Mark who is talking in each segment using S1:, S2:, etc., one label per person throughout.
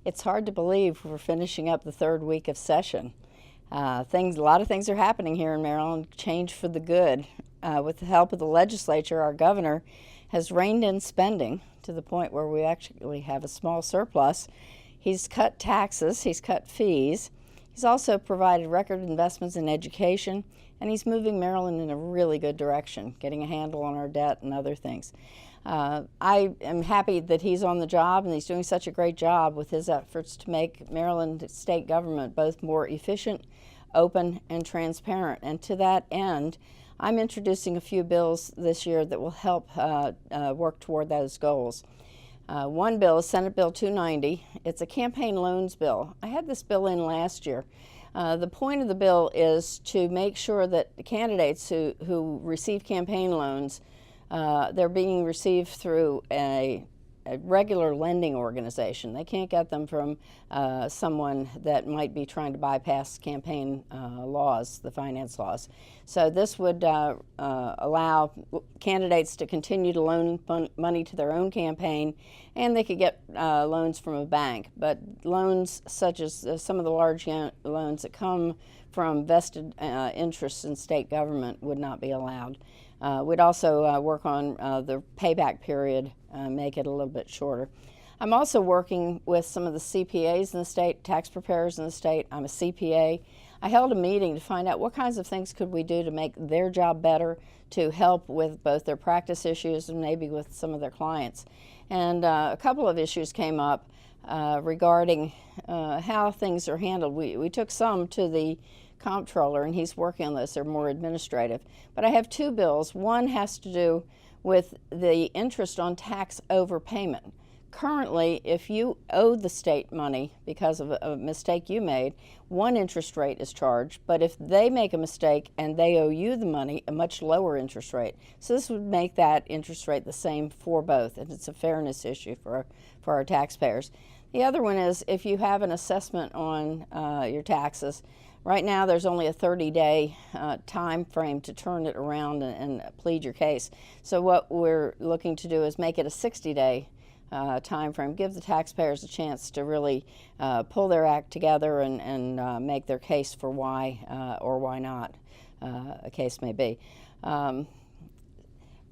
S1: It's hard to believe we're finishing up the third week of session. A lot of things are happening here in Maryland, change for the good. With the help of the legislature, our governor has reined in spending to the point where we actually have a small surplus. He's cut taxes, he's cut fees. He's also provided record investments in education, and he's moving Maryland in a really good direction, getting a handle on our debt and other things. I am happy that he's on the job, and he's doing such a great job with his efforts to make Maryland state government both more efficient, open, and transparent. And to that end, I'm introducing a few bills this year that will help work toward those goals. One bill is Senate Bill 290. It's a campaign loans bill. I had this bill in last year. The point of the bill is to make sure that the candidates who receive campaign loans, they're being received through a regular lending organization. They can't get them from someone that might be trying to bypass campaign laws, the finance laws. So this would allow candidates to continue to loan money to their own campaign, and they could get loans from a bank. But loans such as some of the large loans that come from vested interests in state government would not be allowed. We'd also work on the payback period, make it a little bit shorter. I'm also working with some of the CPAs in the state, tax preparers in the state. I'm a CPA. I held a meeting to find out what kinds of things could we do to make their job better, to help with both their practice issues and maybe with some of their clients. And a couple of issues came up regarding how things are handled. We took some to the comptroller, and he's working on this. They're more administrative. But I have two bills. One has to do with the interest on tax overpayment. Currently, if you owe the state money because of a mistake you made, one interest rate is charged, but if they make a mistake and they owe you the money, a much lower interest rate. So this would make that interest rate the same for both, and it's a fairness issue for our taxpayers. The other one is if you have an assessment on your taxes. Right now, there's only a 30-day time frame to turn it around and plead your case. So what we're looking to do is make it a 60-day time frame, give the taxpayers a chance to really pull their act together and make their case for why or why not a case may be. I'm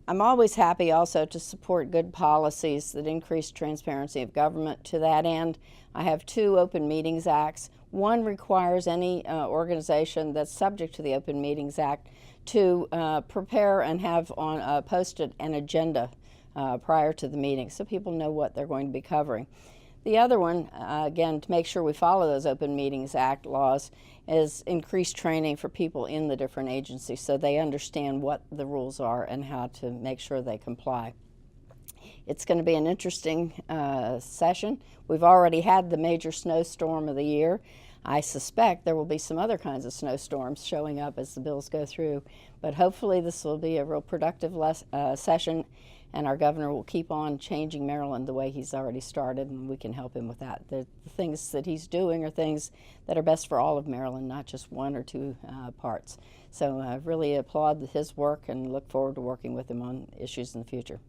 S1: always happy also to support good policies that increase transparency of government. To that end, I have two Open Meetings Acts. One requires any organization that's subject to the Open Meetings Act to prepare and have posted an agenda prior to the meeting so people know what they're going to be covering. The other one, again, to make sure we follow those Open Meetings Act laws, is increased training for people in the different agencies so they understand what the rules are and how to make sure they comply. It's going to be an interesting session. We've already had the major snowstorm of the year. I suspect there will be some other kinds of snowstorms showing up as the bills go through, but hopefully this will be a real productive session, and our governor will keep on changing Maryland the way he's already started, and we can help him with that. The things that he's doing are things that are best for all of Maryland, not just one or two parts. So I really applaud his work and look forward to working with him on issues in the future.